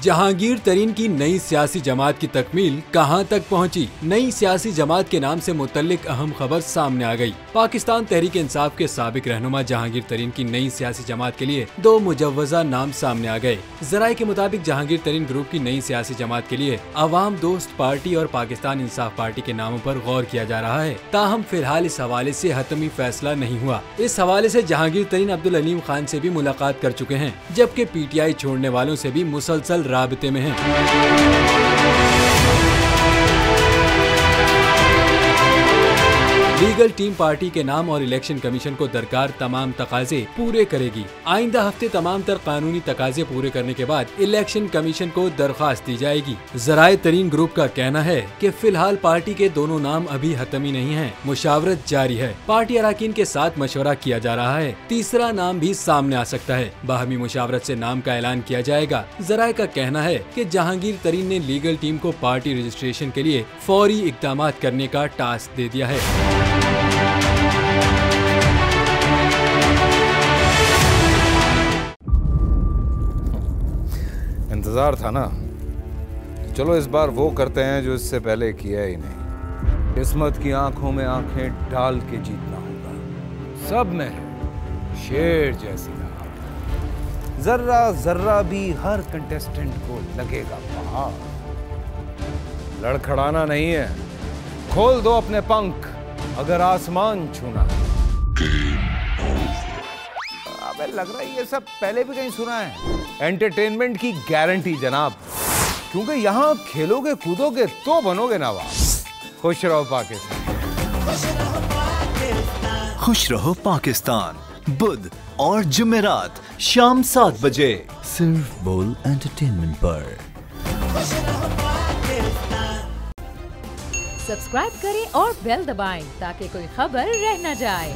जहांगीर तरीन की नई सियासी जमात की तकमील कहां तक पहुंची? नई सियासी जमात के नाम से मुतल्लिक अहम खबर सामने आ गई। पाकिस्तान तहरीक इंसाफ के साबिक रहनुमा जहांगीर तरीन की नई सियासी जमात के लिए 2 मुजव्वजा नाम सामने आ गए। जराये के मुताबिक जहांगीर तरीन ग्रुप की नई सियासी जमात के लिए अवाम दोस्त पार्टी और पाकिस्तान इंसाफ पार्टी के नामों पर गौर किया जा रहा है। ताहम फिलहाल इस हवाले से हतमी फैसला नहीं हुआ। इस हवाले से जहांगीर तरीन अब्दुल अलीम खान से भी मुलाकात कर चुके हैं, जबकि PTI छोड़ने वालों से भी मुसलसल राबते में हैं। लीगल टीम पार्टी के नाम और इलेक्शन कमीशन को दरकार तमाम तकाजे पूरे करेगी। आइंदा हफ्ते तमाम तर कानूनी तकाजे पूरे करने के बाद इलेक्शन कमीशन को दरख्वास्त दी जाएगी। जराये तरीन ग्रुप का कहना है कि फिलहाल पार्टी के दोनों नाम अभी हतमी नहीं हैं, मुशावरत जारी है। पार्टी अराकीन के साथ मशवरा किया जा रहा है। तीसरा नाम भी सामने आ सकता है। बाहमी मुशावरत से नाम का ऐलान किया जाएगा। जराये का कहना है कि जहांगीर तरीन ने लीगल टीम को पार्टी रजिस्ट्रेशन के लिए फौरी इक़दाम करने का टास्क दे दिया है। इंतजार था ना, चलो इस बार वो करते हैं जो इससे पहले किया ही नहीं। किस्मत की आंखों में आंखें डाल के जीतना होगा। सब में शेर जैसी राह, जर्रा जर्रा भी हर कंटेस्टेंट को लगेगा पहाड़। लड़खड़ाना नहीं है, खोल दो अपने पंख अगर आसमान छूना है। अबे लग रहा है ये सब पहले भी कहीं सुना है। एंटरटेनमेंट की गारंटी जनाब, क्योंकि यहाँ खेलोगे कूदोगे तो बनोगे नवाब। खुश रहो पाकिस्तान। खुश रहो पाकिस्तान बुध और जुमेरात शाम 7 बजे सिर्फ बोल एंटरटेनमेंट पर। सब्सक्राइब करें और बेल दबाएं ताकि कोई खबर रह न जाए।